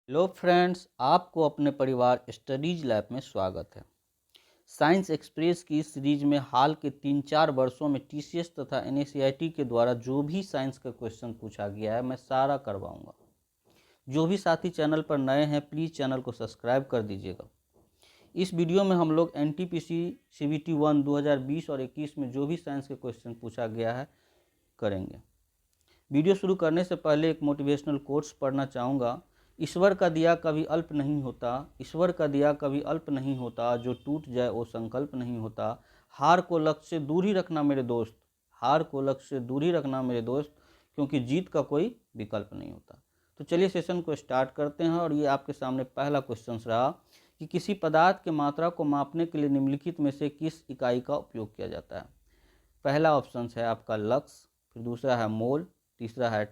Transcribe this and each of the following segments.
Hello friends, आपको अपने परिवार स्टडीज लैब में स्वागत है। साइंस एक्सप्रेस की इस सीरीज में हाल के 3-4 वर्षों में टीसीएस तथा एनएसईआरटी के द्वारा जो भी साइंस का क्वेश्चन पूछा गया है मैं सारा करवाऊंगा। जो भी साथी चैनल पर नए हैं प्लीज़ चैनल को सब्सक्राइब कर दीजिएगा। इस वीडियो में हम लोग एनटीपीसी सीबीटी 1 2020 और 21 में जो भी साइंस के क्वेश्चन पूछा गया है करेंगे। वीडियो शुरू करने से पहले एक मोटिवेशनल कोट्स पढ़ना चाहूँगा। ईश्वर का दिया कभी अल्प नहीं होता, ईश्वर का दिया कभी अल्प नहीं होता, जो टूट जाए वो संकल्प नहीं होता। हार को लक्ष्य से दूर ही रखना मेरे दोस्त, हार को लक्ष्य से दूर ही रखना मेरे दोस्त, क्योंकि जीत का कोई विकल्प नहीं होता। तो चलिए सेशन को स्टार्ट करते हैं। और ये आपके सामने पहला क्वेश्चन रहा कि किसी पदार्थ की मात्रा को मापने के लिए निम्नलिखित में से किस इकाई का उपयोग किया जाता है। पहला ऑप्शन है आपका लक्स, फिर दूसरा है मोल, तीसरा है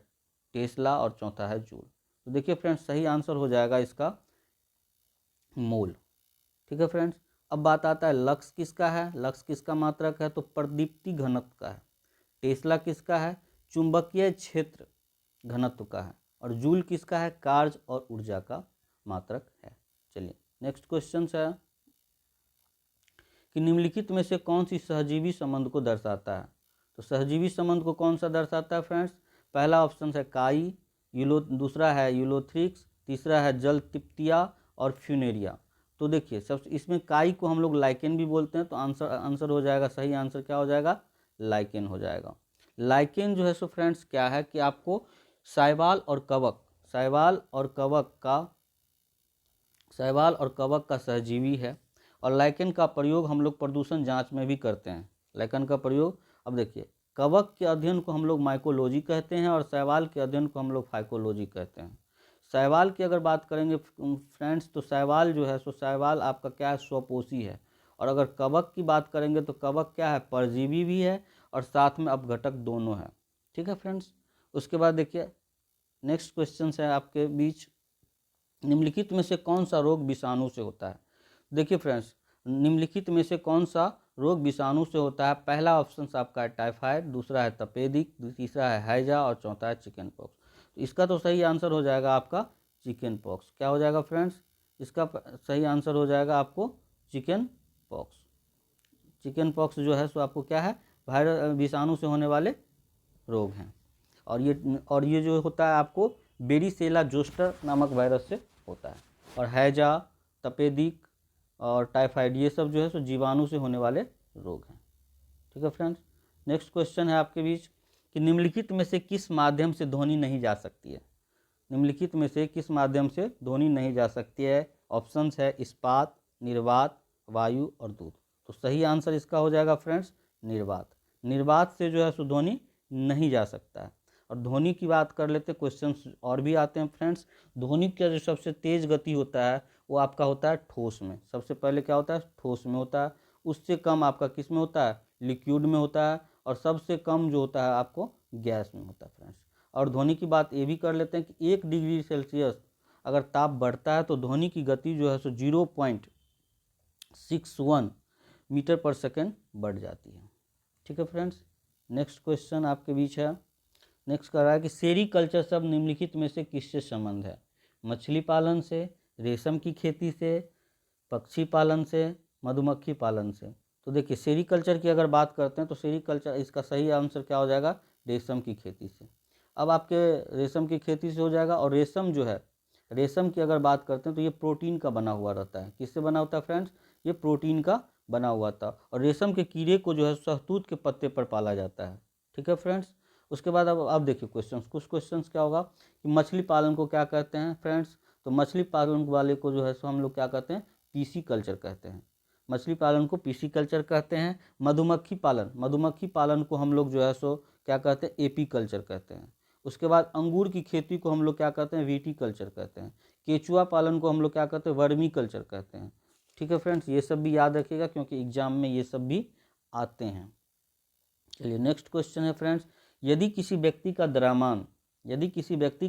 टेस्ला और चौथा है जूल। तो देखिए फ्रेंड्स, सही आंसर हो जाएगा इसका मोल। ठीक है फ्रेंड्स, अब बात आता है लक्स किसका है। लक्स किसका मात्रक है तो प्रदीप्ति घनत्व का है। टेस्ला किसका है, चुंबकीय क्षेत्र घनत्व का है। और जूल किसका है, कार्य और ऊर्जा का मात्रक है। चलिए नेक्स्ट क्वेश्चन है कि निम्नलिखित में से कौन सी सहजीवी संबंध को दर्शाता है। तो सहजीवी संबंध को कौन सा दर्शाता है फ्रेंड्स। पहला ऑप्शन है काई, दूसरा है यूलोथ्रिक्स, तीसरा है जल तिप्तिया और फ्यूनेरिया। तो देखिए सब इसमें काई को हम लोग लाइकेन भी बोलते हैं, तो आंसर हो जाएगा, सही आंसर क्या हो जाएगा, लाइकेन हो जाएगा। लाइकेन जो है सो फ्रेंड्स क्या है कि आपको शैवाल और कवक, शैवाल और कवक का सहजीवी है। और लाइकेन का प्रयोग हम लोग प्रदूषण जांच में भी करते हैं। लाइकेन का प्रयोग, अब देखिए, कवक के अध्ययन को हम लोग माइकोलॉजी कहते हैं और शैवाल के अध्ययन को हम लोग फाइकोलॉजी कहते हैं। शैवाल की अगर बात करेंगे फ्रेंड्स, तो शैवाल जो है सो शैवाल आपका क्या है, स्वपोषी है। और अगर कवक की बात करेंगे तो कवक क्या है, परजीवी भी है और साथ में अपघटक दोनों है। ठीक है फ्रेंड्स, उसके बाद देखिए नेक्स्ट क्वेश्चन है आपके बीच, निम्नलिखित में से कौन सा रोग विषाणु से होता है। देखिए फ्रेंड्स, निम्नलिखित में से कौन सा रोग विषाणु से होता है। पहला ऑप्शन आपका है टाइफाइड, दूसरा है तपेदिक, तीसरा है हैजा और चौथा है चिकन पॉक्स। तो इसका तो सही आंसर हो जाएगा आपका चिकन पॉक्स। क्या हो जाएगा फ्रेंड्स, इसका सही आंसर हो जाएगा आपको चिकन पॉक्स। चिकन पॉक्स जो है सो आपको क्या है, वायरस विषाणु से होने वाले रोग हैं। और ये जो होता है आपको बेरीसेला जोस्टर नामक वायरस से होता है। और हैजा, तपेदिक और टाइफाइड ये सब जो है सो जीवाणु से होने वाले रोग हैं। ठीक है फ्रेंड्स, नेक्स्ट क्वेश्चन है आपके बीच कि निम्नलिखित में से किस माध्यम से ध्वनि नहीं जा सकती है। निम्नलिखित में से किस माध्यम से ध्वनि नहीं जा सकती है। ऑप्शंस है इस्पात, निर्वात, वायु और दूध। तो सही आंसर इसका हो जाएगा फ्रेंड्स निर्वात। निर्वात से जो है सो ध्वनि नहीं जा सकता है। और ध्वनि की बात कर लेते हैं, क्वेश्चन और भी आते हैं फ्रेंड्स। ध्वनि का जो सबसे तेज गति होता है वो आपका होता है ठोस में। सबसे पहले क्या होता है, ठोस में होता है। उससे कम आपका किस में होता है, लिक्विड में होता है। और सबसे कम जो होता है आपको गैस में होता है फ्रेंड्स। और ध्वनि की बात ये भी कर लेते हैं कि 1 डिग्री सेल्सियस अगर ताप बढ़ता है तो ध्वनि की गति जो है सो 0.61 मीटर पर सेकेंड बढ़ जाती है। ठीक है फ्रेंड्स, नेक्स्ट क्वेश्चन आपके बीच है। नेक्स्ट कर रहा है कि सेरीकल्चर शब्द निम्नलिखित में से किससे संबंध है। मछली पालन से, रेशम की खेती से, पक्षी पालन से, मधुमक्खी पालन से। तो देखिए सेरीकल्चर की अगर बात करते हैं तो सेरीकल्चर, इसका सही आंसर क्या हो जाएगा, रेशम की खेती से। अब आपके रेशम की खेती से हो जाएगा। और रेशम जो है, रेशम की अगर बात करते हैं तो ये प्रोटीन का बना हुआ रहता है। किससे बना होता है फ्रेंड्स, ये प्रोटीन का बना हुआ था। और रेशम के कीड़े को जो है शहतूत के पत्ते पर पाला जाता है। ठीक है फ्रेंड्स, उसके बाद अब देखिए क्वेश्चंस, कुछ क्वेश्चंस क्या होगा कि मछली पालन को क्या कहते हैं फ्रेंड्स। तो मछली पालन वाले को जो है सो हम लोग क्या कहते हैं, पीसी कल्चर कहते हैं। मछली पालन को पीसी कल्चर कहते हैं। मधुमक्खी पालन को हम लोग जो है सो क्या कहते हैं, एपी कल्चर कहते हैं। उसके बाद अंगूर की खेती को हम लोग क्या कहते हैं, वीटी कल्चर कहते हैं। केचुआ पालन को हम लोग क्या कहते हैं, वर्मी कल्चर कहते हैं। ठीक है फ्रेंड्स, ये सब भी याद रखिएगा क्योंकि एग्जाम में ये सब भी आते हैं। चलिए नेक्स्ट क्वेश्चन है फ्रेंड्स, यदि किसी व्यक्ति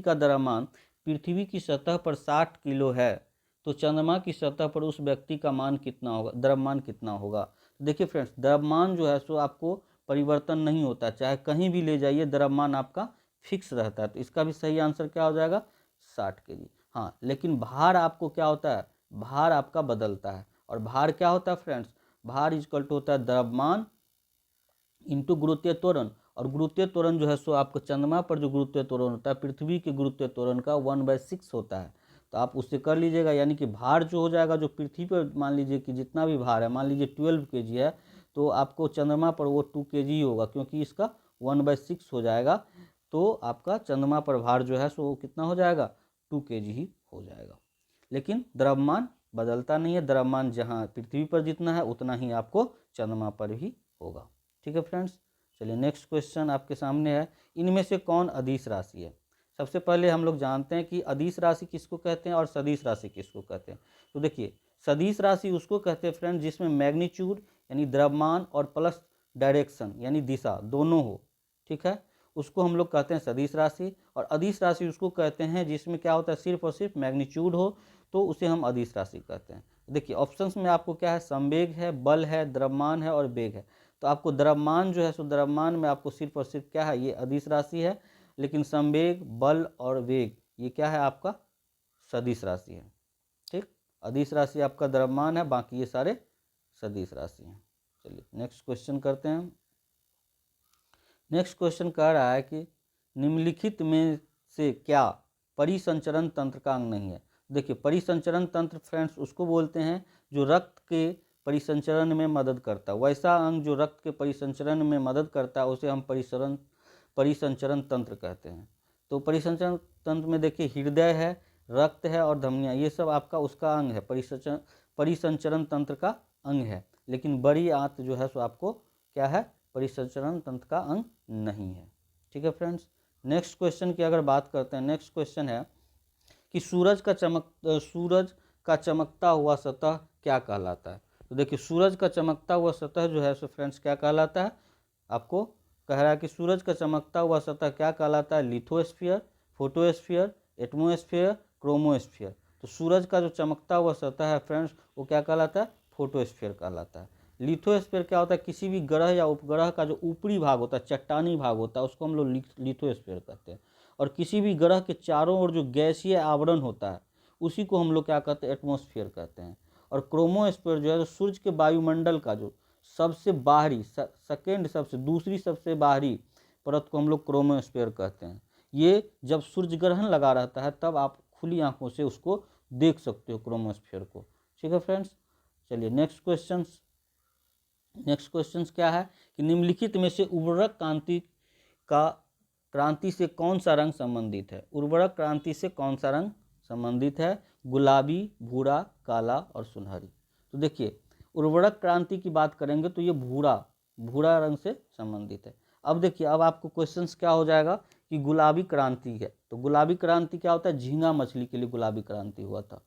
का द्रव्यमान पृथ्वी की सतह पर 60 किलो है तो चंद्रमा की सतह पर उस व्यक्ति का मान कितना होगा, द्रव्यमान कितना होगा। देखिए फ्रेंड्स, द्रव्यमान जो है सो आपको परिवर्तन नहीं होता, चाहे कहीं भी ले जाइए द्रव्यमान आपका फिक्स रहता है। तो इसका भी सही आंसर क्या हो जाएगा, 60 kg। हाँ, लेकिन भार आपको क्या होता है, भार आपका बदलता है। और भार क्या होता है फ्रेंड्स, भार इक्वल टू होता है द्रव्यमान इंटू गुरुत्वीय त्वरण। और गुरुत्वीय त्वरण जो है सो आपको चंद्रमा पर जो गुरुत्वीय त्वरण होता है पृथ्वी के गुरुत्वीय त्वरण का 1/6 होता है। तो आप उससे कर लीजिएगा, यानी कि भार जो हो जाएगा जो पृथ्वी पर मान लीजिए कि जितना भी भार है, मान लीजिए 12 kg है, तो आपको चंद्रमा पर वो 2 kg ही होगा, क्योंकि इसका 1/6 हो जाएगा। तो आपका चंद्रमा पर भार जो है सो कितना हो जाएगा, 2 kg ही हो जाएगा। लेकिन द्रव्यमान बदलता नहीं है, द्रव्यमान जहाँ पृथ्वी पर जितना है उतना ही आपको चंद्रमा पर भी होगा। ठीक है फ्रेंड्स, चलिए नेक्स्ट क्वेश्चन आपके सामने है, इनमें से कौन अदिश राशि है। सबसे पहले हम लोग जानते हैं कि अदिश राशि किसको कहते हैं और सदिश राशि किसको कहते हैं। तो देखिए, सदिश राशि उसको कहते हैं फ्रेंड जिसमें मैग्नीट्यूड यानी द्रव्यमान और प्लस डायरेक्शन यानी दिशा दोनों हो। ठीक है, उसको हम लोग कहते हैं सदिश राशि। और अदिश राशि उसको कहते हैं जिसमें क्या होता है, सिर्फ और सिर्फ मैग्नीट्यूड हो, तो उसे हम अदिश राशि कहते हैं। देखिए ऑप्शंस में आपको क्या है, संवेग है, बल है, द्रव्यमान है और वेग है। तो आपको द्रव्यमान जो है सो द्रव्यमान में आपको सिर्फ और सिर्फ क्या है, ये अदिश राशि है। लेकिन संवेग, बल और वेग ये क्या है, आपका सदिश राशि है। ठीक, अदिश राशि आपका द्रव्यमान है, बाकी ये सारे सदिश राशि हैं। चलिए नेक्स्ट क्वेश्चन करते हैं। नेक्स्ट क्वेश्चन कह रहा है कि निम्नलिखित में से क्या परिसंचरण तंत्र का अंग नहीं है। देखिए परिसंचरण तंत्र फ्रेंड्स उसको बोलते हैं जो रक्त के परिसंचरण में मदद करता है। वैसा अंग जो रक्त के परिसंचरण में मदद करता है उसे हम परिसंचरण तंत्र कहते हैं। तो परिसंचरण तंत्र में देखिए हृदय है, रक्त है और धमनियाँ, ये सब आपका उसका अंग है, परिसंचरण तंत्र का अंग है। लेकिन बड़ी आंत जो है सो आपको क्या है, परिसंचरण तंत्र का अंग नहीं है। ठीक है फ्रेंड्स, नेक्स्ट क्वेश्चन की अगर बात करते हैं, नेक्स्ट क्वेश्चन है कि सूरज का चमकता हुआ सतह क्या कहलाता है। तो देखिए सूरज का चमकता हुआ सतह जो है सो फ्रेंड्स क्या कहलाता है, आपको कह रहा है कि सूरज का चमकता हुआ सतह क्या कहलाता है, लिथोस्फीयर, फोटोस्फीयर, एटमोस्फीयर, क्रोमोस्फीयर। तो सूरज का जो चमकता हुआ सतह है फ्रेंड्स वो क्या कहलाता है, फोटोस्फीयर कहलाता है। लिथोस्फीयर क्या होता है, किसी भी ग्रह या उपग्रह का जो ऊपरी भाग होता है, चट्टानी भाग होता है, उसको हम लोग लिथोस्फीयर कहते हैं। और किसी भी ग्रह के चारों ओर जो गैसीय आवरण होता है उसी को हम लोग क्या कहते हैं, एटमॉस्फेयर कहते हैं। और क्रोमोस्फीयर जो है तो सूर्य के वायुमंडल का जो सबसे बाहरी सेकेंड सबसे दूसरी सबसे बाहरी परत को हम लोग क्रोमोस्फीयर कहते हैं। ये जब सूर्य ग्रहण लगा रहता है तब आप खुली आंखों से उसको देख सकते हो क्रोमोस्फीयर को। ठीक है फ्रेंड्स, चलिए नेक्स्ट क्वेश्चन क्या है कि निम्नलिखित में से उर्वरक क्रांति से कौन सा रंग संबंधित है। उर्वरक क्रांति से कौन सा रंग संबंधित है, गुलाबी, भूरा, काला और सुनहरी। तो देखिए उर्वरक क्रांति की बात करेंगे तो ये भूरा रंग से संबंधित है। अब देखिए अब आपको क्वेश्चंस क्या हो जाएगा कि गुलाबी क्रांति है, तो गुलाबी क्रांति क्या होता है, झींगा मछली के लिए गुलाबी क्रांति हुआ था।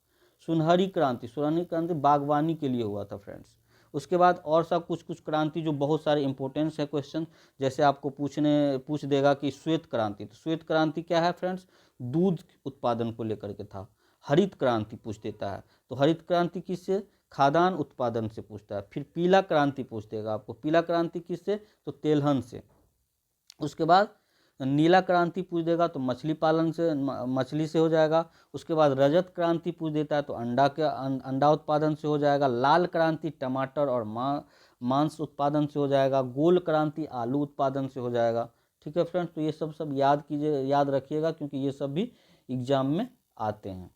सुनहरी क्रांति बागवानी के लिए हुआ था फ्रेंड्स। उसके बाद और सब कुछ क्रांति जो बहुत सारे इंपॉर्टेंस है क्वेश्चन, जैसे आपको पूछ देगा कि श्वेत क्रांति। तो श्वेत क्रांति क्या है फ्रेंड्स, दूध उत्पादन को लेकर के था। हरित क्रांति पूछ देता है, तो हरित क्रांति किससे, खाद्यान्न उत्पादन से पूछता है। फिर पीला क्रांति पूछ देगा आपको, पीला क्रांति किससे, तो तेलहन से। उसके बाद नीला क्रांति पूछ देगा तो मछली पालन से, मछली से हो जाएगा। उसके बाद रजत क्रांति पूछ देता है तो अंडा उत्पादन से हो जाएगा। लाल क्रांति टमाटर और मांस उत्पादन से हो जाएगा। गोल क्रांति आलू उत्पादन से हो जाएगा। ठीक है फ्रेंड्स, तो ये सब याद कीजिए, याद रखिएगा क्योंकि ये सब भी एग्जाम में आते हैं।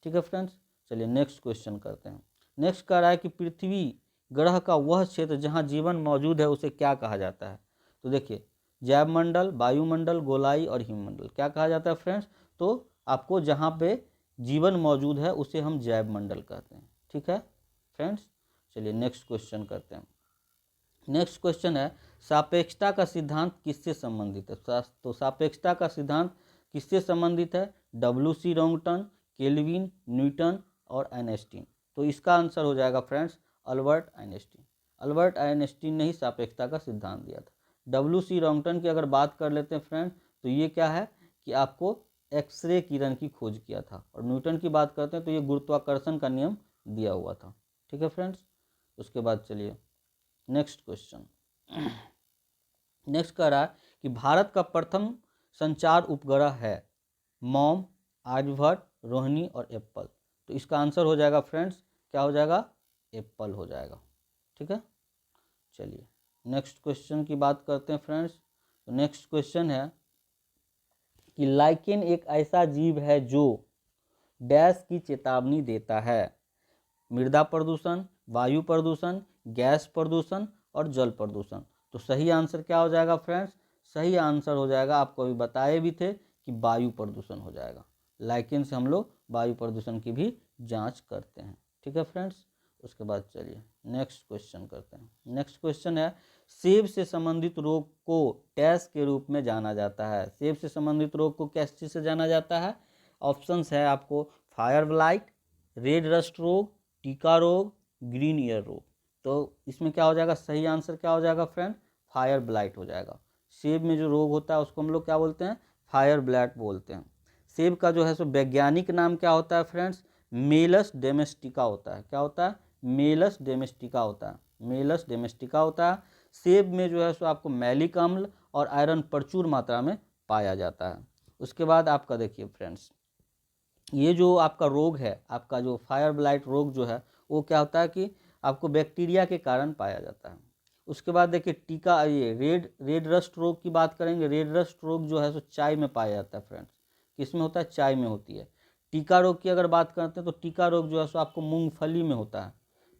ठीक है फ्रेंड्स, चलिए नेक्स्ट क्वेश्चन करते हैं। नेक्स्ट कह रहा है कि पृथ्वी ग्रह का वह क्षेत्र जहाँ जीवन मौजूद है उसे क्या कहा जाता है। तो देखिए जैवमंडल, वायुमंडल, गोलाई और हिममंडल क्या कहा जाता है फ्रेंड्स, तो आपको जहाँ पे जीवन मौजूद है उसे हम जैवमंडल कहते हैं। ठीक है फ्रेंड्स, चलिए नेक्स्ट क्वेश्चन करते हैं। नेक्स्ट क्वेश्चन है सापेक्षता का सिद्धांत किससे संबंधित है। तो सापेक्षता का सिद्धांत किससे संबंधित है, WC रोंगटन, केल्विन, न्यूटन और आइंस्टीन। तो इसका आंसर हो जाएगा friends Albert Einstein. Albert Einstein ने ही सापेक्षता का सिद्धांत दिया था। WC रोंगटन की अगर बात कर लेते हैं फ्रेंड तो ये क्या है कि आपको एक्सरे किरण की खोज किया था। और न्यूटन की बात करते हैं तो ये गुरुत्वाकर्षण का नियम दिया हुआ था। ठीक है फ्रेंड्स, उसके बाद चलिए नेक्स्ट क्वेश्चन। नेक्स्ट कह रहा है कि भारत का प्रथम संचार उपग्रह है मॉम, आर्यभट्ट, रोहिणी और एप्पल। तो इसका आंसर हो जाएगा फ्रेंड्स, क्या हो जाएगा, एप्पल हो जाएगा। ठीक है, चलिए नेक्स्ट क्वेश्चन की बात करते हैं फ्रेंड्स। तो नेक्स्ट क्वेश्चन है कि लाइकेन एक ऐसा जीव है जो डैश की चेतावनी देता है, मृदा प्रदूषण, वायु प्रदूषण, गैस प्रदूषण और जल प्रदूषण। तो सही आंसर क्या हो जाएगा फ्रेंड्स, सही आंसर हो जाएगा, आपको अभी बताए भी थे कि वायु प्रदूषण हो जाएगा। लाइकेन से हम लोग वायु प्रदूषण की भी जांच करते हैं। ठीक है फ्रेंड्स, उसके बाद चलिए नेक्स्ट क्वेश्चन करते हैं। नेक्स्ट क्वेश्चन है, सेब से संबंधित रोग को डैश के रूप में जाना जाता है। सेब से संबंधित रोग को किस चीज़ से जाना जाता है? ऑप्शंस है आपको, फायर ब्लाइट, रेड रस्ट रोग, टीका रोग, ग्रीन ईयर रोग। तो इसमें क्या हो जाएगा, सही आंसर क्या हो जाएगा फ्रेंड, फायर ब्लाइट हो जाएगा। सेब में जो रोग होता है उसको हम लोग क्या बोलते हैं, फायर ब्लाइट बोलते हैं। सेब का जो है सो वैज्ञानिक नाम क्या होता है फ्रेंड्स, मेलस डोमेस्टिका होता है। क्या होता है, मेलस डोमेस्टिका होता है, मेलस डोमेस्टिका होता है। सेब में जो है सो आपको मैलिक अम्ल और आयरन प्रचुर मात्रा में पाया जाता है। उसके बाद आपका देखिए फ्रेंड्स, ये जो आपका रोग है, आपका जो फायर ब्लाइट रोग जो है वो क्या होता है कि आपको बैक्टीरिया के कारण पाया जाता है। उसके बाद देखिए टीका, ये रेड रस्ट रोग की बात करेंगे। रेड रस्ट रोग जो है सो चाय में पाया जाता है फ्रेंड्स। किस में होता है, चाय में होती है। टीका रोग की अगर बात करते हैं तो टीका रोग जो है सो आपको मूंगफली में होता है।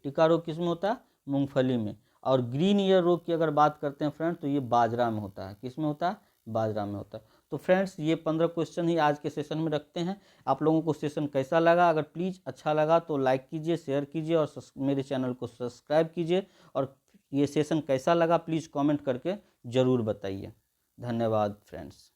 टीका रोग किस में होता है, मूंगफली में। और ग्रीन ईयर रोग की अगर बात करते हैं फ्रेंड्स तो ये बाजरा में होता है। किस में होता है, बाजरा में होता है। तो फ्रेंड्स ये 15 क्वेश्चन ही आज के सेशन में रखते हैं। आप लोगों को सेशन कैसा लगा, अगर प्लीज़ अच्छा लगा तो लाइक कीजिए, शेयर कीजिए और मेरे चैनल को सब्सक्राइब कीजिए। और ये सेशन कैसा लगा प्लीज़ कमेंट करके ज़रूर बताइए। धन्यवाद फ्रेंड्स।